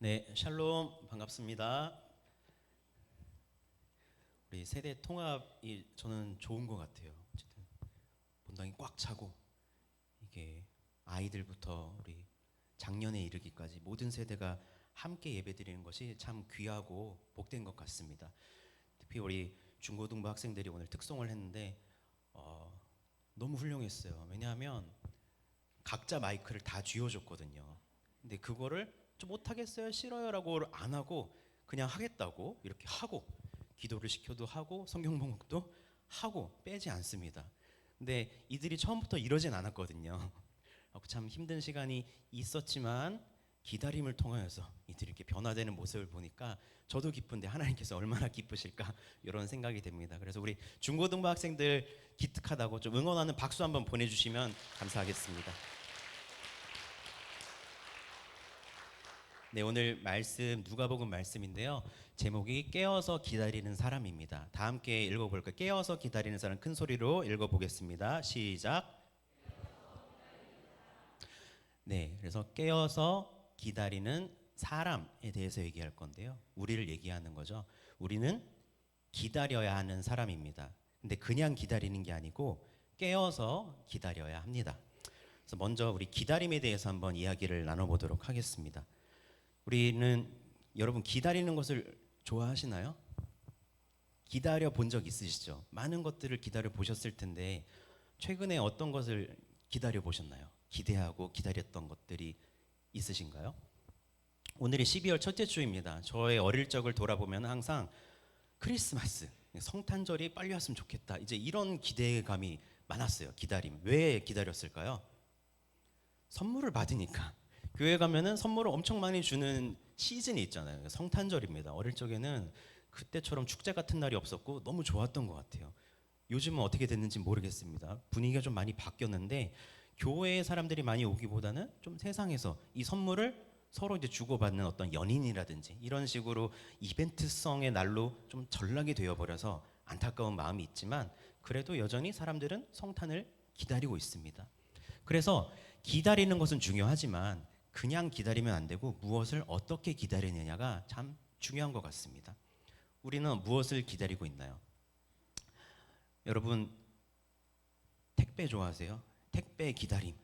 네, 샬롬 반갑습니다. 우리 세대 통합이 저는 좋은 것 같아요. 어쨌든 본당이 꽉 차고 이게 아이들부터 우리 장년에 이르기까지 모든 세대가 함께 예배드리는 것이 참 귀하고 복된 것 같습니다. 특히 우리 중고등부 학생들이 오늘 특송을 했는데 너무 훌륭했어요. 왜냐하면 각자 마이크를 다 쥐어줬거든요. 근데 그거를 좀 못하겠어요, 싫어요라고 안 하고 그냥 하겠다고 이렇게 하고 기도를 시켜도 하고 성경 봉독도 하고 빼지 않습니다. 근데 이들이 처음부터 이러진 않았거든요. 참 힘든 시간이 있었지만 기다림을 통하여서 이들이 이렇게 변화되는 모습을 보니까 저도 기쁜데 하나님께서 얼마나 기쁘실까 이런 생각이 됩니다. 그래서 우리 중고등부 학생들 기특하다고 좀 응원하는 박수 한번 보내주시면 감사하겠습니다. 네, 오늘 말씀 누가복음 말씀인데요. 제목이 깨어서 기다리는 사람입니다. 다 함께 읽어볼까요? 깨어서 기다리는 사람, 큰 소리로 읽어보겠습니다. 시작. 네, 그래서 깨어서 기다리는 사람에 대해서 얘기할 건데요. 우리를 얘기하는 거죠. 우리는 기다려야 하는 사람입니다. 근데 그냥 기다리는 게 아니고 깨어서 기다려야 합니다. 그래서 먼저 우리 기다림에 대해서 한번 이야기를 나눠보도록 하겠습니다. 우리는 여러분 기다리는 것을 좋아하시나요? 기다려 본 적 있으시죠? 많은 것들을 기다려 보셨을 텐데 최근에 어떤 것을 기다려 보셨나요? 기대하고 기다렸던 것들이 있으신가요? 오늘이 12월 첫째 주입니다. 저의 어릴 적을 돌아보면 항상 크리스마스, 성탄절이 빨리 왔으면 좋겠다. 이제 이런 기대감이 많았어요. 기다림. 왜 기다렸을까요? 선물을 받으니까. 교회 가면은 선물을 엄청 많이 주는 시즌이 있잖아요. 성탄절입니다. 어릴 적에는 그때처럼 축제 같은 날이 없었고 너무 좋았던 것 같아요. 요즘은 어떻게 됐는지 모르겠습니다. 분위기가 좀 많이 바뀌었는데 교회에 사람들이 많이 오기보다는 좀 세상에서 이 선물을 서로 이제 주고받는 어떤 연인이라든지 이런 식으로 이벤트성의 날로 좀 전락이 되어버려서 안타까운 마음이 있지만 그래도 여전히 사람들은 성탄을 기다리고 있습니다. 그래서 기다리는 것은 중요하지만 그냥 기다리면 안 되고 무엇을 어떻게 기다리느냐가 참 중요한 것 같습니다. 우리는 무엇을 기다리고 있나요? 여러분 택배 좋아하세요? 택배 기다림.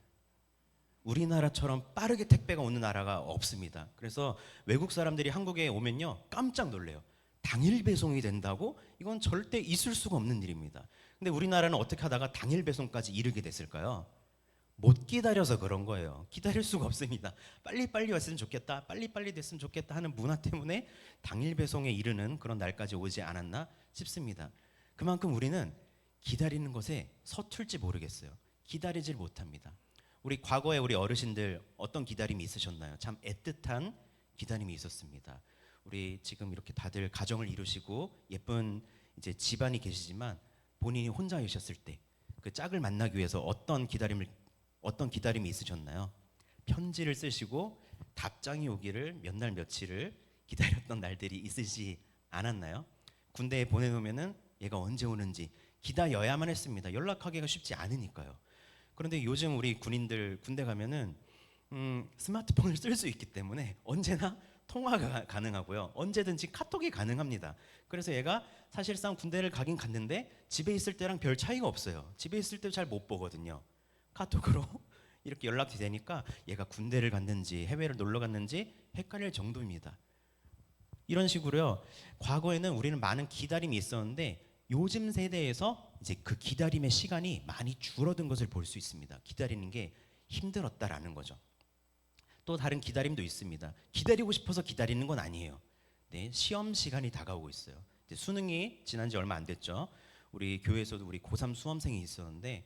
우리나라처럼 빠르게 택배가 오는 나라가 없습니다. 그래서 외국 사람들이 한국에 오면요 깜짝 놀래요. 당일 배송이 된다고? 이건 절대 있을 수가 없는 일입니다. 근데 우리나라는 어떻게 하다가 당일 배송까지 이르게 됐을까요? 못 기다려서 그런 거예요. 기다릴 수가 없습니다. 빨리빨리 왔으면 좋겠다, 빨리빨리 됐으면 좋겠다 하는 문화 때문에 당일 배송에 이르는 그런 날까지 오지 않았나 싶습니다. 그만큼 우리는 기다리는 것에 서툴지 모르겠어요. 기다리질 못합니다. 우리 과거에 우리 어르신들 어떤 기다림이 있으셨나요? 참 애틋한 기다림이 있었습니다. 우리 지금 이렇게 다들 가정을 이루시고 예쁜 이제 집안이 계시지만 본인이 혼자 계셨을 때 그 짝을 만나기 위해서 어떤 기다림이 있으셨나요? 편지를 쓰시고 답장이 오기를 몇 날 며칠을 기다렸던 날들이 있으시지 않았나요? 군대에 보내놓으면은 얘가 언제 오는지 기다려야만 했습니다. 연락하기가 쉽지 않으니까요. 그런데 요즘 우리 군인들 군대 가면은 스마트폰을 쓸 수 있기 때문에 언제나 통화가 가능하고요. 언제든지 카톡이 가능합니다. 그래서 얘가 사실상 군대를 가긴 갔는데 집에 있을 때랑 별 차이가 없어요. 집에 있을 때 잘 못 보거든요. 카톡으로 이렇게 연락이 되니까 얘가 군대를 갔는지 해외를 놀러 갔는지 헷갈릴 정도입니다. 이런 식으로요. 과거에는 우리는 많은 기다림이 있었는데 요즘 세대에서 이제 그 기다림의 시간이 많이 줄어든 것을 볼 수 있습니다. 기다리는 게 힘들었다라는 거죠. 또 다른 기다림도 있습니다. 기다리고 싶어서 기다리는 건 아니에요. 네, 시험 시간이 다가오고 있어요. 이제 수능이 지난 지 얼마 안 됐죠. 우리 교회에서도 우리 고3 수험생이 있었는데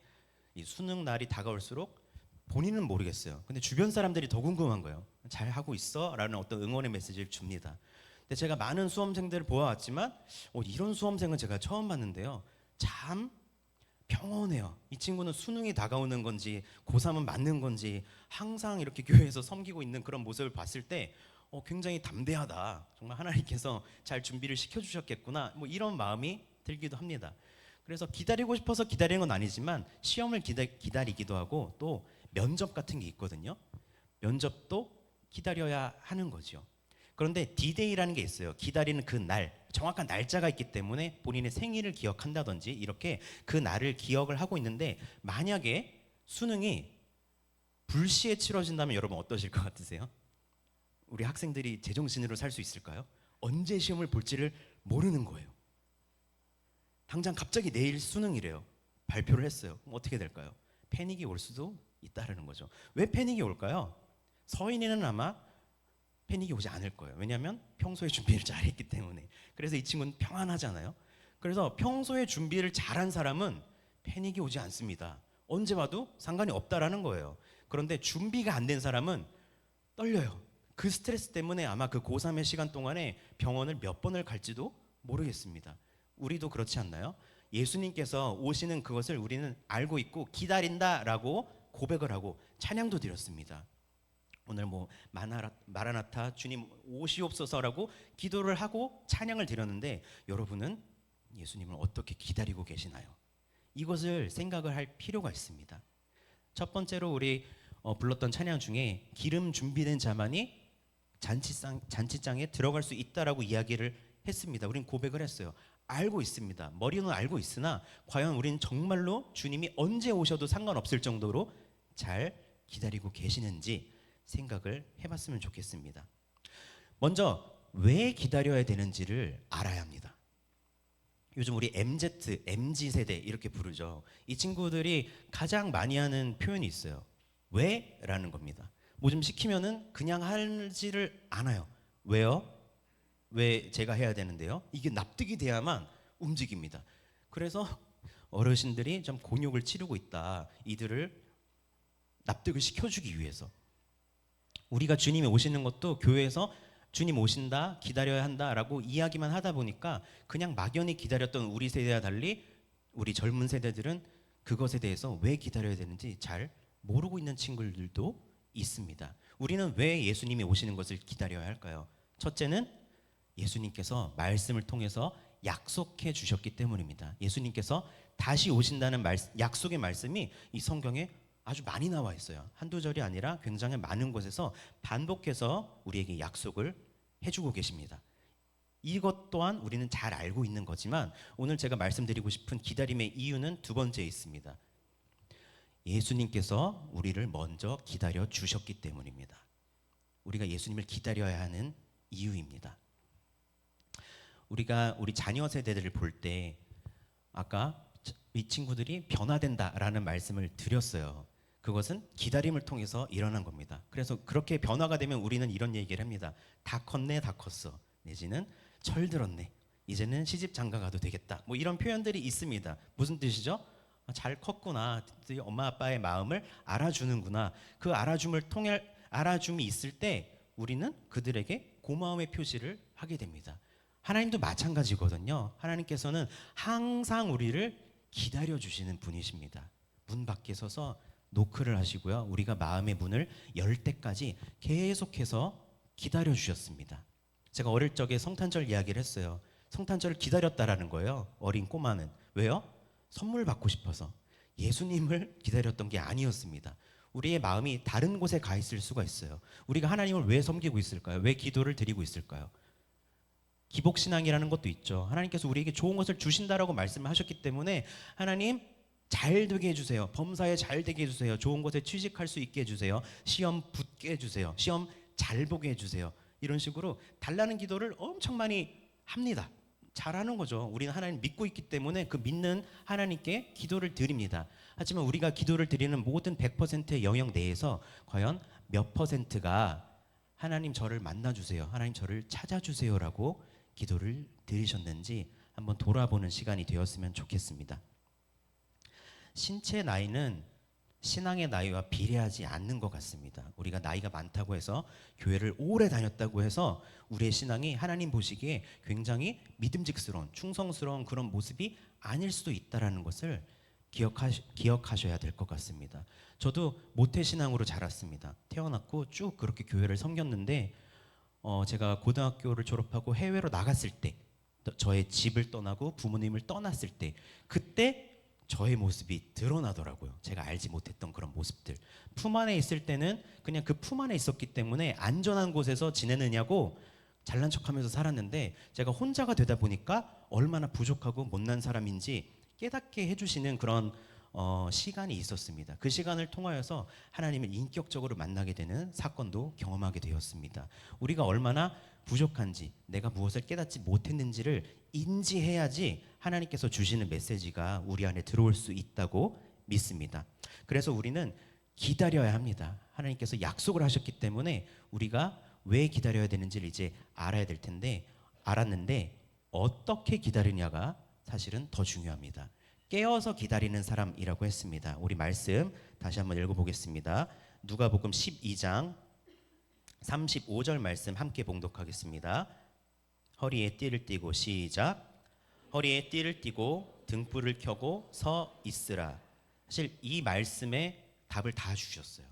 이 수능 날이 다가올수록 본인은 모르겠어요. 근데 주변 사람들이 더 궁금한 거예요. 잘 하고 있어? 라는 어떤 응원의 메시지를 줍니다. 근데 제가 많은 수험생들을 보아왔지만 이런 수험생은 제가 처음 봤는데요. 참 평온해요. 이 친구는 수능이 다가오는 건지 고3은 맞는 건지 항상 이렇게 교회에서 섬기고 있는 그런 모습을 봤을 때 굉장히 담대하다. 정말 하나님께서 잘 준비를 시켜주셨겠구나. 뭐 이런 마음이 들기도 합니다. 그래서 기다리고 싶어서 기다리는 건 아니지만 시험을 기다리기도 하고 또 면접 같은 게 있거든요. 면접도 기다려야 하는 거죠. 그런데 디데이라는 게 있어요. 기다리는 그 날, 정확한 날짜가 있기 때문에 본인의 생일을 기억한다든지 이렇게 그 날을 기억을 하고 있는데, 만약에 수능이 불시에 치러진다면 여러분 어떠실 것 같으세요? 우리 학생들이 제정신으로 살 수 있을까요? 언제 시험을 볼지를 모르는 거예요. 당장 갑자기 내일 수능이래요. 발표를 했어요. 그럼 어떻게 될까요? 패닉이 올 수도 있다는 거죠. 왜 패닉이 올까요? 서인이는 아마 패닉이 오지 않을 거예요. 왜냐하면 평소에 준비를 잘했기 때문에. 그래서 이 친구는 평안하잖아요. 그래서 평소에 준비를 잘한 사람은 패닉이 오지 않습니다. 언제 봐도 상관이 없다라는 거예요. 그런데 준비가 안 된 사람은 떨려요. 그 스트레스 때문에 아마 그 고3의 시간 동안에 병원을 몇 번을 갈지도 모르겠습니다. 우리도 그렇지 않나요? 예수님께서 오시는 그것을 우리는 알고 있고 기다린다라고 고백을 하고 찬양도 드렸습니다. 오늘 뭐 마라나타 주님 오시옵소서라고 기도를 하고 찬양을 드렸는데, 여러분은 예수님을 어떻게 기다리고 계시나요? 이것을 생각을 할 필요가 있습니다. 첫 번째로 우리 불렀던 찬양 중에 기름 준비된 자만이 잔치장에 들어갈 수 있다라고 이야기를 했습니다. 우린 고백을 했어요. 알고 있습니다. 머리는 알고 있으나 과연 우리는 정말로 주님이 언제 오셔도 상관없을 정도로 잘 기다리고 계시는지 생각을 해봤으면 좋겠습니다. 먼저 왜 기다려야 되는지를 알아야 합니다. 요즘 우리 MZ, MZ 세대 이렇게 부르죠. 이 친구들이 가장 많이 하는 표현이 있어요. 왜? 라는 겁니다. 뭐 좀 시키면은 그냥 하지를 않아요. 왜요? 왜 제가 해야 되는데요? 이게 납득이 돼야만 움직입니다. 그래서 어르신들이 좀 곤욕을 치르고 있다. 이들을 납득을 시켜주기 위해서. 우리가 주님이 오시는 것도 교회에서 주님 오신다, 기다려야 한다라고 이야기만 하다 보니까 그냥 막연히 기다렸던 우리 세대와 달리 우리 젊은 세대들은 그것에 대해서 왜 기다려야 되는지 잘 모르고 있는 친구들도 있습니다. 우리는 왜 예수님이 오시는 것을 기다려야 할까요? 첫째는 예수님께서 말씀을 통해서 약속해 주셨기 때문입니다. 예수님께서 다시 오신다는 약속의 말씀이 이 성경에 아주 많이 나와 있어요. 한두 절이 아니라 굉장히 많은 곳에서 반복해서 우리에게 약속을 해주고 계십니다. 이것 또한 우리는 잘 알고 있는 거지만 오늘 제가 말씀드리고 싶은 기다림의 이유는 두 번째에 있습니다. 예수님께서 우리를 먼저 기다려 주셨기 때문입니다. 우리가 예수님을 기다려야 하는 이유입니다. 우리가 우리 자녀 세대들을 볼 때 아까 이 친구들이 변화된다라는 말씀을 드렸어요. 그것은 기다림을 통해서 일어난 겁니다. 그래서 그렇게 변화가 되면 우리는 이런 얘기를 합니다. 다 컸네, 다 컸어. 내지는 철들었네. 이제는 시집 장가 가도 되겠다. 뭐 이런 표현들이 있습니다. 무슨 뜻이죠? 잘 컸구나. 엄마 아빠의 마음을 알아주는구나. 그 알아줌이 있을 때 우리는 그들에게 고마움의 표시를 하게 됩니다. 하나님도 마찬가지거든요. 하나님께서는 항상 우리를 기다려 주시는 분이십니다. 문 밖에 서서 노크를 하시고요. 우리가 마음의 문을 열 때까지 계속해서 기다려 주셨습니다. 제가 어릴 적에 성탄절 이야기를 했어요. 성탄절을 기다렸다라는 거예요. 어린 꼬마는. 왜요? 선물 받고 싶어서. 예수님을 기다렸던 게 아니었습니다. 우리의 마음이 다른 곳에 가 있을 수가 있어요. 우리가 하나님을 왜 섬기고 있을까요? 왜 기도를 드리고 있을까요? 기복신앙이라는 것도 있죠. 하나님께서 우리에게 좋은 것을 주신다라고 말씀을 하셨기 때문에 하나님 잘 되게 해주세요. 범사에 잘 되게 해주세요. 좋은 곳에 취직할 수 있게 해주세요. 시험 붙게 해주세요. 시험 잘 보게 해주세요. 이런 식으로 달라는 기도를 엄청 많이 합니다. 잘하는 거죠. 우리는 하나님 믿고 있기 때문에 그 믿는 하나님께 기도를 드립니다. 하지만 우리가 기도를 드리는 모든 100%의 영역 내에서 과연 몇 퍼센트가 하나님 저를 만나주세요. 하나님 저를 찾아주세요라고 기도를 드리셨는지 한번 돌아보는 시간이 되었으면 좋겠습니다. 신체 나이는 신앙의 나이와 비례하지 않는 것 같습니다. 우리가 나이가 많다고 해서 교회를 오래 다녔다고 해서 우리의 신앙이 하나님 보시기에 굉장히 믿음직스러운 충성스러운 그런 모습이 아닐 수도 있다는 것을 기억하셔야 될 것 같습니다. 저도 모태신앙으로 자랐습니다. 태어났고 쭉 그렇게 교회를 섬겼는데 제가 고등학교를 졸업하고 해외로 나갔을 때 저의 집을 떠나고 부모님을 떠났을 때 그때 저의 모습이 드러나더라고요. 제가 알지 못했던 그런 모습들. 품 안에 있을 때는 그냥 그 품 안에 있었기 때문에 안전한 곳에서 지내느냐고 잘난 척하면서 살았는데 제가 혼자가 되다 보니까 얼마나 부족하고 못난 사람인지 깨닫게 해주시는 그런 시간이 있었습니다. 그 시간을 통하여서 하나님을 인격적으로 만나게 되는 사건도 경험하게 되었습니다. 우리가 얼마나 부족한지, 내가 무엇을 깨닫지 못했는지를 인지해야지 하나님께서 주시는 메시지가 우리 안에 들어올 수 있다고 믿습니다. 그래서 우리는 기다려야 합니다. 하나님께서 약속을 하셨기 때문에 우리가 왜 기다려야 되는지를 이제 알아야 될 텐데, 알았는데 어떻게 기다리냐가 사실은 더 중요합니다. 깨어서 기다리는 사람이라고 했습니다. 우리 말씀 다시 한번 읽어보겠습니다. 누가복음 12장 35절 말씀 함께 봉독하겠습니다. 허리에 띠를 띠고 시작. 허리에 띠를 띠고 등불을 켜고 서 있으라. 사실 이 말씀에 답을 다 주셨어요.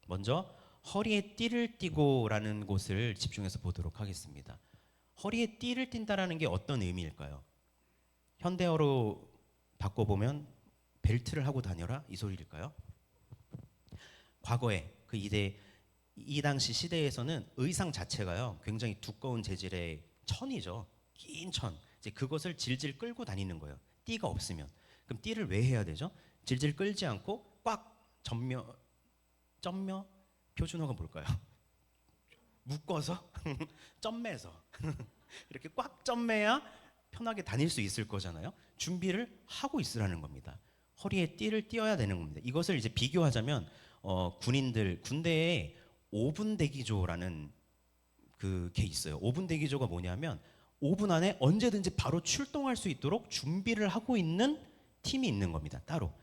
먼저 허리에 띠를 띠고라는 곳을 집중해서 보도록 하겠습니다. 허리에 띠를 띈다라는 게 어떤 의미일까요? 현대어로 바꿔보면 벨트를 하고 다녀라 이 소리일까요? 과거에 그 이 당시 시대에서는 의상 자체가요 굉장히 두꺼운 재질의 천이죠. 긴 천. 이제 그것을 질질 끌고 다니는 거예요. 띠가 없으면. 그럼 띠를 왜 해야 되죠? 질질 끌지 않고 꽉 점며 표준어가 뭘까요? 묶어서 점매서 이렇게 꽉 점매야 편하게 다닐 수 있을 거잖아요. 준비를 하고 있으라는 겁니다. 허리에 띠를 띄어야 되는 겁니다. 이것을 이제 비교하자면 군인들 군대에 5분 대기조라는 그게 있어요. 5분 대기조가 뭐냐면 5분 안에 언제든지 바로 출동할 수 있도록 준비를 하고 있는 팀이 있는 겁니다. 따로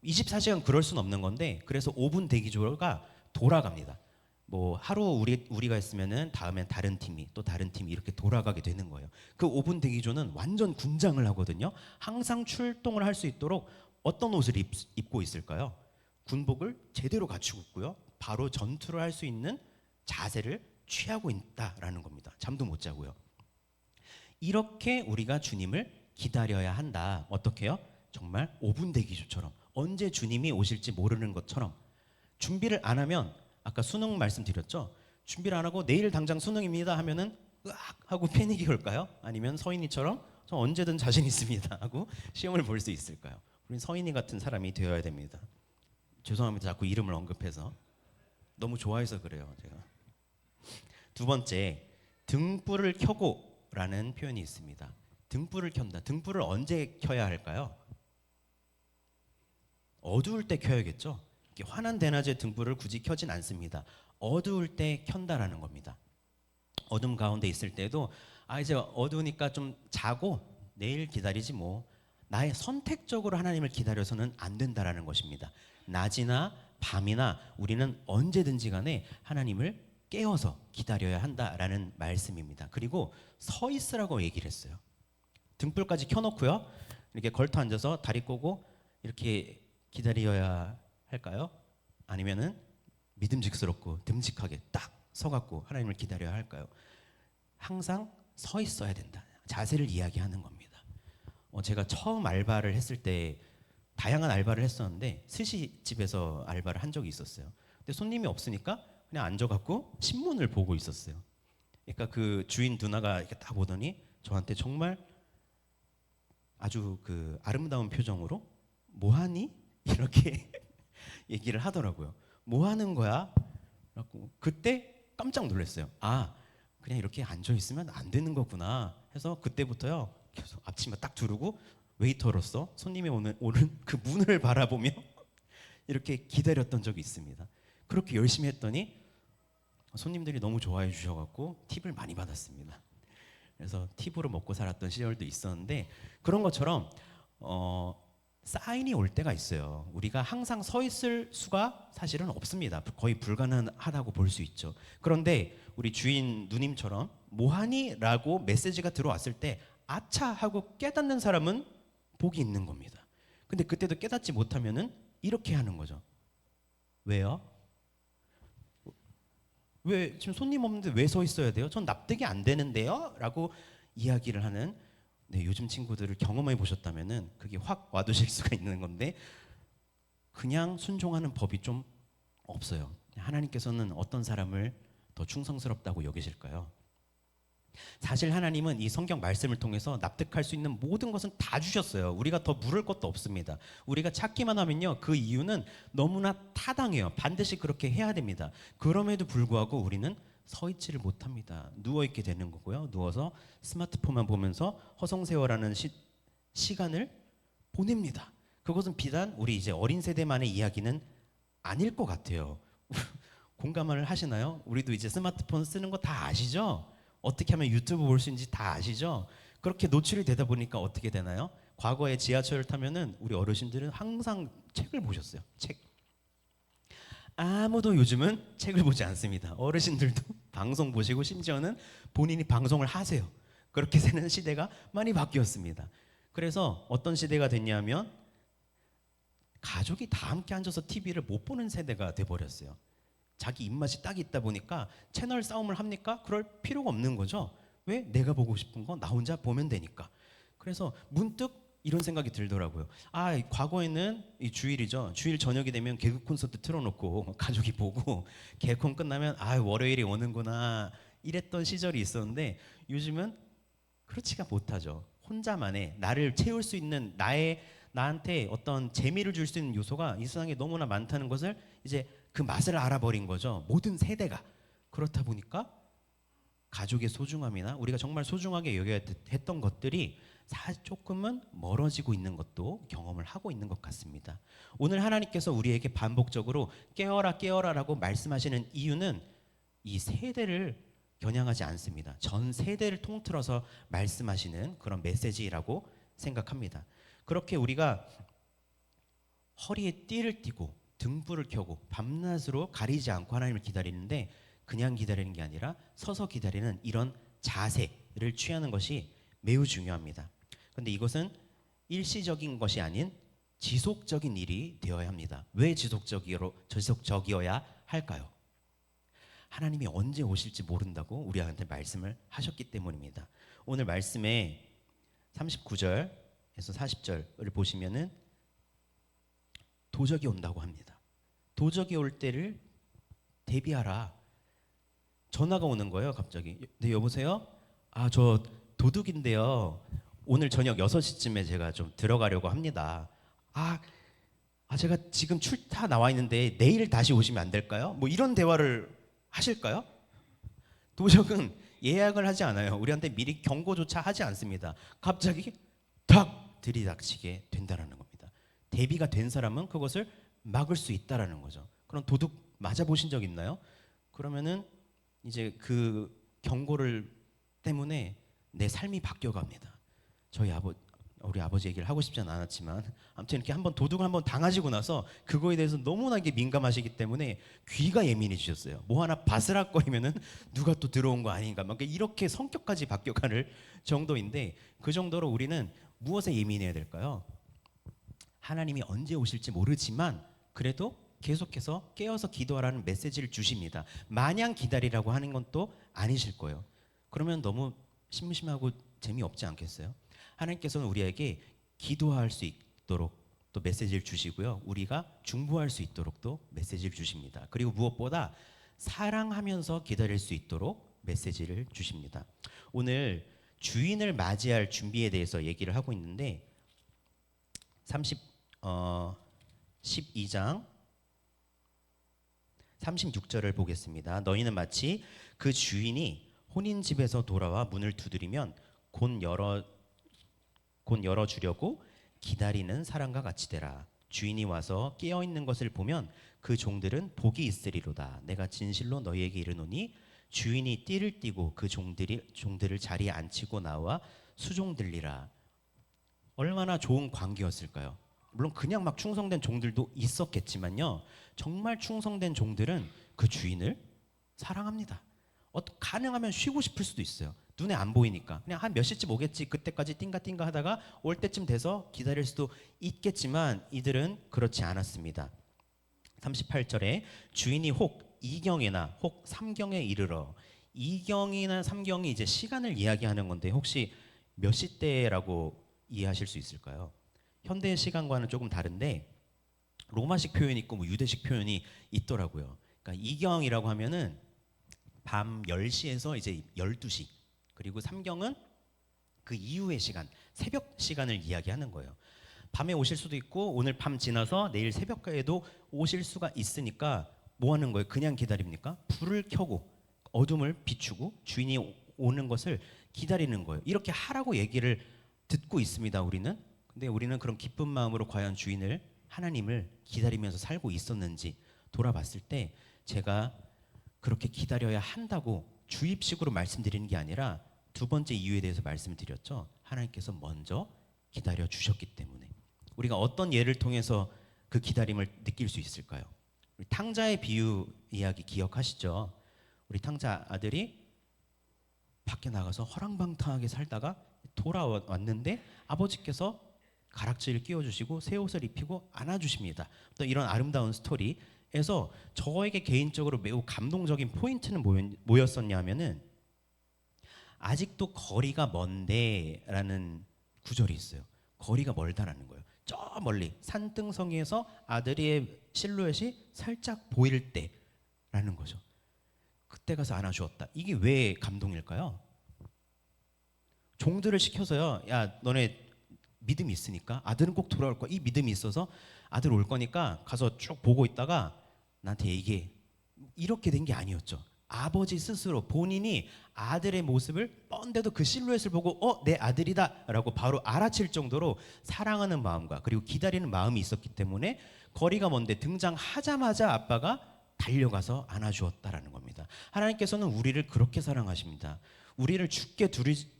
24시간 그럴 수는 없는 건데, 그래서 5분 대기조가 돌아갑니다. 뭐 하루 우리가 있으면은 다음엔 다른 팀이 또 다른 팀이 이렇게 돌아가게 되는 거예요. 그 5분 대기조는 완전 군장을 하거든요. 항상 출동을 할 수 있도록 어떤 옷을 입고 있을까요? 군복을 제대로 갖추고 있고요. 바로 전투를 할 수 있는 자세를 취하고 있다라는 겁니다. 잠도 못 자고요. 이렇게 우리가 주님을 기다려야 한다. 어떻게요? 정말 5분 대기조처럼 언제 주님이 오실지 모르는 것처럼 준비를 안 하면, 아까 수능 말씀드렸죠? 준비를 안 하고 내일 당장 수능입니다 하면은 으악 하고 패닉이 올까요? 아니면 서인이처럼 저 언제든 자신 있습니다 하고 시험을 볼 수 있을까요? 우린 서인이 같은 사람이 되어야 됩니다. 죄송합니다. 자꾸 이름을 언급해서. 너무 좋아해서 그래요. 제가. 두 번째, 등불을 켜고라는 표현이 있습니다. 등불을 켠다. 등불을 언제 켜야 할까요? 어두울 때 켜야겠죠. 환한 대낮에 등불을 굳이 켜진 않습니다. 어두울 때 켠다라는 겁니다. 어둠 가운데 있을 때도 이제 어두우니까 좀 자고 내일 기다리지 뭐. 나의 선택적으로 하나님을 기다려서는 안 된다라는 것입니다. 낮이나 밤이나 우리는 언제든지 간에 하나님을 깨어서 기다려야 한다라는 말씀입니다. 그리고 서 있으라고 얘기를 했어요. 등불까지 켜놓고요. 이렇게 걸터 앉아서 다리 꼬고 이렇게 기다려야 할까요? 아니면은 믿음직스럽고 듬직하게 딱 서갖고 하나님을 기다려야 할까요? 항상 서 있어야 된다. 자세를 이야기하는 겁니다. 제가 처음 알바를 했을 때 다양한 알바를 했었는데 스시집에서 알바를 한 적이 있었어요. 근데 손님이 없으니까 그냥 앉아갖고 신문을 보고 있었어요. 그러니까 그 주인 누나가 이렇게 딱 보더니 저한테 정말 아주 그 아름다운 표정으로 뭐하니? 이렇게 얘기를 하더라고요. 뭐 하는 거야? 그때 깜짝 놀랐어요. 그냥 이렇게 앉아 있으면 안 되는 거구나 해서 그때부터요 계속 앞치마 딱 두르고 웨이터로서 손님이 오는 그 문을 바라보며 이렇게 기다렸던 적이 있습니다. 그렇게 열심히 했더니 손님들이 너무 좋아해 주셔갖고 팁을 많이 받았습니다. 그래서 팁으로 먹고 살았던 시절도 있었는데, 그런 것처럼 사인이 올 때가 있어요. 우리가 항상 서 있을 수가 사실은 없습니다. 거의 불가능하다고 볼 수 있죠. 그런데 우리 주인 누님처럼 뭐하니? 라고 메시지가 들어왔을 때 아차 하고 깨닫는 사람은 복이 있는 겁니다. 근데 그때도 깨닫지 못하면은 이렇게 하는 거죠. 왜요? 왜 지금 손님 없는데 왜 서 있어야 돼요? 전 납득이 안 되는데요? 라고 이야기를 하는, 요즘 친구들을 경험해 보셨다면은 그게 확 와두실 수가 있는 건데, 그냥 순종하는 법이 좀 없어요. 하나님께서는 어떤 사람을 더 충성스럽다고 여기실까요? 사실 하나님은 이 성경 말씀을 통해서 납득할 수 있는 모든 것은 다 주셨어요. 우리가 더 물을 것도 없습니다. 우리가 찾기만 하면요, 그 이유는 너무나 타당해요. 반드시 그렇게 해야 됩니다. 그럼에도 불구하고 우리는 서 있지를 못합니다. 누워 있게 되는 거고요. 누워서 스마트폰만 보면서 허송세월하는 시간을 보냅니다. 그것은 비단 우리 이제 어린 세대만의 이야기는 아닐 것 같아요. 공감을 하시나요? 우리도 이제 스마트폰 쓰는 거 다 아시죠? 어떻게 하면 유튜브 볼 수 있는지 다 아시죠? 그렇게 노출이 되다 보니까 어떻게 되나요? 과거에 지하철을 타면은 우리 어르신들은 항상 책을 보셨어요. 책. 아무도 요즘은 책을 보지 않습니다. 어르신들도 방송 보시고 심지어는 본인이 방송을 하세요. 그렇게 되는 시대가 많이 바뀌었습니다. 그래서 어떤 시대가 됐냐면 가족이 다 함께 앉아서 TV를 못 보는 세대가 돼버렸어요. 자기 입맛이 딱 있다 보니까 채널 싸움을 합니까? 그럴 필요가 없는 거죠. 왜? 내가 보고 싶은 거 나 혼자 보면 되니까. 그래서 문득 이런 생각이 들더라고요. 아, 과거에는 이 주일이죠. 주일 저녁이 되면 개그 콘서트 틀어놓고 가족이 보고 개콘 끝나면 아, 월요일이 오는구나 이랬던 시절이 있었는데 요즘은 그렇지가 못하죠. 혼자만의 나를 채울 수 있는 나한테 어떤 재미를 줄 수 있는 요소가 이 세상에 너무나 많다는 것을 이제 그 맛을 알아버린 거죠. 모든 세대가. 그렇다 보니까 가족의 소중함이나 우리가 정말 소중하게 여겨야 했던 것들이 조금은 멀어지고 있는 것도 경험을 하고 있는 것 같습니다. 오늘 하나님께서 우리에게 반복적으로 깨어라 깨어라라고 말씀하시는 이유는 이 세대를 겨냥하지 않습니다. 전 세대를 통틀어서 말씀하시는 그런 메시지라고 생각합니다. 그렇게 우리가 허리에 띠를 띠고 등불을 켜고 밤낮으로 가리지 않고 하나님을 기다리는데 그냥 기다리는 게 아니라 서서 기다리는 이런 자세를 취하는 것이 매우 중요합니다. 그런데 이것은 일시적인 것이 아닌 지속적인 일이 되어야 합니다. 왜 지속적이어야 할까요? 하나님이 언제 오실지 모른다고 우리한테 말씀을 하셨기 때문입니다. 오늘 말씀에 39절에서 40절을 보시면은 도적이 온다고 합니다. 도적이 올 때를 대비하라. 전화가 오는 거예요, 갑자기. 네, 여보세요? 아, 저 도둑인데요. 오늘 저녁 6시쯤에 제가 좀 들어가려고 합니다. 제가 지금 출타 나와 있는데 내일 다시 오시면 안 될까요? 뭐 이런 대화를 하실까요? 도적은 예약을 하지 않아요. 우리한테 미리 경고조차 하지 않습니다. 갑자기 탁 들이닥치게 된다는 겁니다. 대비가 된 사람은 그것을 막을 수 있다라는 거죠. 그럼 도둑 맞아보신 적 있나요? 그러면은 이제 그 경고를 때문에 내 삶이 바뀌어갑니다. 우리 아버지 얘기를 하고 싶지는 않았지만 아무튼 이렇게 한번 도둑을 한번 당하시고 나서 그거에 대해서 너무나 민감하시기 때문에 귀가 예민해지셨어요. 뭐 하나 바스락거리면은 누가 또 들어온 거 아닌가 막 이렇게 성격까지 바뀌어가는 정도인데 그 정도로 우리는 무엇에 예민해야 될까요? 하나님이 언제 오실지 모르지만 그래도 계속해서 깨어서 기도하라는 메시지를 주십니다. 마냥 기다리라고 하는 건 또 아니실 거예요. 그러면 너무 심심하고 재미없지 않겠어요? 하나님께서는 우리에게 기도할 수 있도록 또 메시지를 주시고요. 우리가 중보할 수 있도록 또 메시지를 주십니다. 그리고 무엇보다 사랑하면서 기다릴 수 있도록 메시지를 주십니다. 오늘 주인을 맞이할 준비에 대해서 얘기를 하고 있는데 12장 36절을 보겠습니다. 너희는 마치 그 주인이 혼인집에서 돌아와 문을 두드리면 곧 열어주려고 기다리는 사람과 같이 되라. 주인이 와서 깨어있는 것을 보면 그 종들은 복이 있으리로다. 내가 진실로 너희에게 이르노니 주인이 띠를 띠고 그 종들을 자리에 앉히고 나와 수종들리라. 얼마나 좋은 관계였을까요? 물론 그냥 막 충성된 종들도 있었겠지만요. 정말 충성된 종들은 그 주인을 사랑합니다. 가능하면 쉬고 싶을 수도 있어요. 눈에 안 보이니까 그냥 한 몇 시쯤 오겠지 그때까지 띵가띵가 하다가 올 때쯤 돼서 기다릴 수도 있겠지만 이들은 그렇지 않았습니다. 38절에 주인이 혹 2경이나 혹 3경에 이르러 2경이나 3경이 이제 시간을 이야기하는 건데 혹시 몇 시대라고 이해하실 수 있을까요? 현대의 시간과는 조금 다른데 로마식 표현이 있고 뭐 유대식 표현이 있더라고요. 그러니까 2경이라고 하면은 밤 10시에서 이제 12시 그리고 삼경은 그 이후의 시간, 새벽 시간을 이야기하는 거예요. 밤에 오실 수도 있고 오늘 밤 지나서 내일 새벽에도 오실 수가 있으니까 뭐 하는 거예요? 그냥 기다립니까? 불을 켜고 어둠을 비추고 주인이 오는 것을 기다리는 거예요. 이렇게 하라고 얘기를 듣고 있습니다, 우리는. 근데 우리는 그런 기쁜 마음으로 과연 주인을, 하나님을 기다리면서 살고 있었는지 돌아봤을 때 제가 그렇게 기다려야 한다고 주입식으로 말씀드리는 게 아니라 두 번째 이유에 대해서 말씀을 드렸죠. 하나님께서 먼저 기다려 주셨기 때문에. 우리가 어떤 예를 통해서 그 기다림을 느낄 수 있을까요? 우리 탕자의 비유 이야기 기억하시죠? 우리 탕자 아들이 밖에 나가서 허랑방탕하게 살다가 돌아왔는데 아버지께서 가락지를 끼워주시고 새 옷을 입히고 안아주십니다. 또 이런 아름다운 스토리에서 저에게 개인적으로 매우 감동적인 포인트는 뭐였었냐면은 아직도 거리가 먼데라는 구절이 있어요. 거리가 멀다라는 거예요. 저 멀리 산등성이에서 아들의 실루엣이 살짝 보일 때라는 거죠. 그때 가서 안아주었다. 이게 왜 감동일까요? 종들을 시켜서요. 야, 너네 믿음이 있으니까 아들은 꼭 돌아올 거야. 이 믿음이 있어서 아들 올 거니까 가서 쭉 보고 있다가 나한테 얘기해. 이렇게 된 게 아니었죠. 아버지 스스로 본인이 아들의 모습을 뻔데도 그 실루엣을 보고 내 아들이다 라고 바로 알아챌 정도로 사랑하는 마음과 그리고 기다리는 마음이 있었기 때문에 거리가 먼데 등장하자마자 아빠가 달려가서 안아주었다라는 겁니다. 하나님께서는 우리를 그렇게 사랑하십니다. 우리를 죽게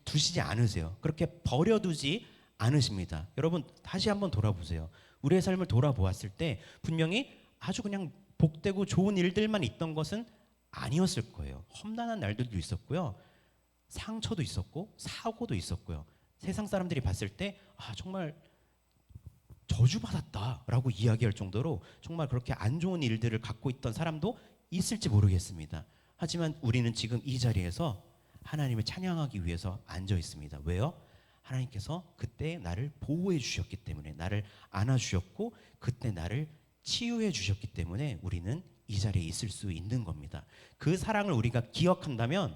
두시지 않으세요. 그렇게 버려두지 않으십니다. 여러분 다시 한번 돌아보세요. 우리의 삶을 돌아보았을 때 분명히 아주 그냥 복되고 좋은 일들만 있던 것은 아니었을 거예요. 험난한 날들도 있었고요. 상처도 있었고 사고도 있었고요. 세상 사람들이 봤을 때 정말 저주받았다라고 이야기할 정도로 정말 그렇게 안 좋은 일들을 갖고 있던 사람도 있을지 모르겠습니다. 하지만 우리는 지금 이 자리에서 하나님을 찬양하기 위해서 앉아 있습니다. 왜요? 하나님께서 그때 나를 보호해 주셨기 때문에, 나를 안아 주셨고 그때 나를 치유해 주셨기 때문에 우리는 이 자리에 있을 수 있는 겁니다. 그 사랑을 우리가 기억한다면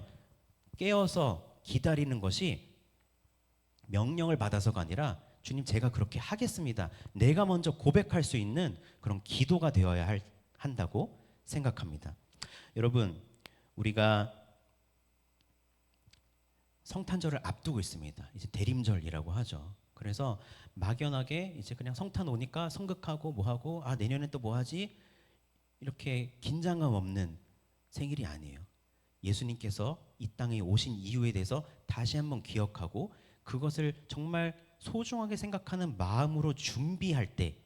깨어서 기다리는 것이 명령을 받아서가 아니라 주님 제가 그렇게 하겠습니다. 내가 먼저 고백할 수 있는 그런 기도가 되어야 한다고 생각합니다. 여러분 우리가 성탄절을 앞두고 있습니다. 이제 대림절이라고 하죠. 그래서 막연하게 이제 그냥 성탄 오니까 성극하고 뭐하고 내년엔 또 뭐하지? 이렇게 긴장감 없는 생일이 아니에요. 예수님께서 이 땅에 오신 이유에 대해서 다시 한번 기억하고 그것을 정말 소중하게 생각하는 마음으로 준비할 때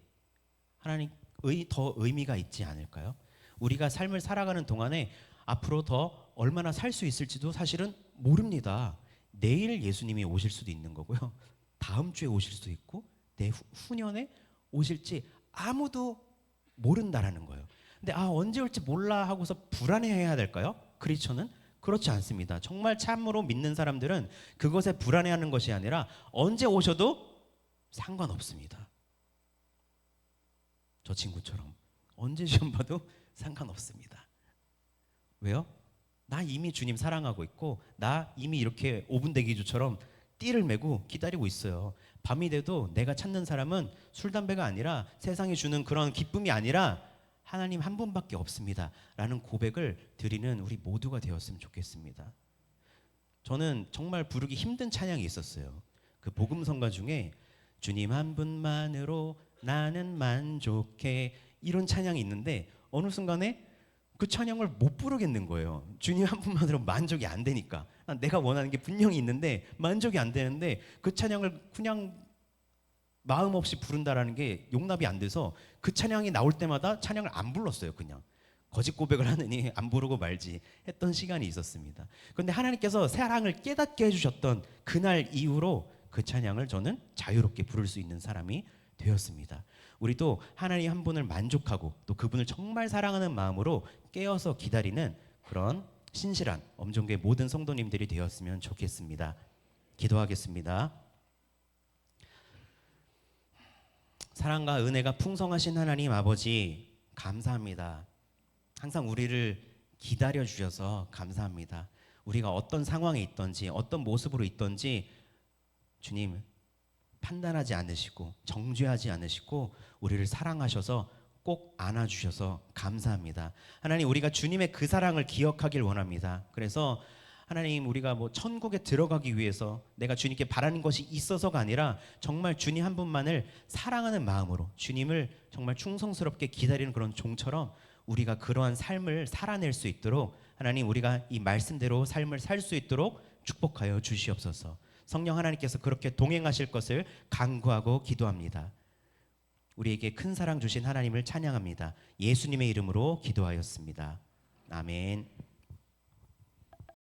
하나님의 더 의미가 있지 않을까요? 우리가 삶을 살아가는 동안에 앞으로 더 얼마나 살 수 있을지도 사실은 모릅니다. 내일 예수님이 오실 수도 있는 거고요. 다음 주에 오실 수도 있고 내후년에 오실지 아무도 모른다라는 거예요. 근데 언제 올지 몰라 하고서 불안해해야 될까요? 크리스천은 그렇지 않습니다. 정말 참으로 믿는 사람들은 그것에 불안해하는 것이 아니라 언제 오셔도 상관없습니다. 저 친구처럼 언제 시험 봐도 상관없습니다. 왜요? 나 이미 주님 사랑하고 있고 나 이미 이렇게 5분 대기조처럼 띠를 메고 기다리고 있어요. 밤이 돼도 내가 찾는 사람은 술, 담배가 아니라 세상이 주는 그런 기쁨이 아니라 하나님 한 분밖에 없습니다 라는 고백을 드리는 우리 모두가 되었으면 좋겠습니다. 저는 정말 부르기 힘든 찬양이 있었어요. 그 복음성가 중에 주님 한 분만으로 나는 만족해 이런 찬양이 있는데 어느 순간에 그 찬양을 못 부르겠는 거예요. 주님 한 분만으로 만족이 안 되니까. 내가 원하는 게 분명히 있는데 만족이 안 되는데 그 찬양을 그냥 마음 없이 부른다라는 게 용납이 안 돼서 그 찬양이 나올 때마다 찬양을 안 불렀어요. 그냥 거짓 고백을 하느니 안 부르고 말지 했던 시간이 있었습니다. 그런데 하나님께서 사랑을 깨닫게 해주셨던 그날 이후로 그 찬양을 저는 자유롭게 부를 수 있는 사람이 되었습니다. 우리도 하나님 한 분을 만족하고 또 그분을 정말 사랑하는 마음으로 깨어서 기다리는 그런 신실한 엄정교회 모든 성도님들이 되었으면 좋겠습니다. 기도하겠습니다. 사랑과 은혜가 풍성하신 하나님 아버지 감사합니다. 항상 우리를 기다려 주셔서 감사합니다. 우리가 어떤 상황에 있든지 어떤 모습으로 있든지 주님 판단하지 않으시고 정죄하지 않으시고 우리를 사랑하셔서 꼭 안아주셔서 감사합니다. 하나님, 우리가 주님의 그 사랑을 기억하길 원합니다. 그래서 하나님, 우리가 뭐 천국에 들어가기 위해서 내가 주님께 바라는 것이 있어서가 아니라 정말 주님 한 분만을 사랑하는 마음으로 주님을 정말 충성스럽게 기다리는 그런 종처럼 우리가 그러한 삶을 살아낼 수 있도록 하나님, 우리가 이 말씀대로 삶을 살 수 있도록 축복하여 주시옵소서. 성령 하나님께서 그렇게 동행하실 것을 간구하고 기도합니다. 우리에게 큰 사랑 주신 하나님을 찬양합니다. 예수님의 이름으로 기도하였습니다. 아멘.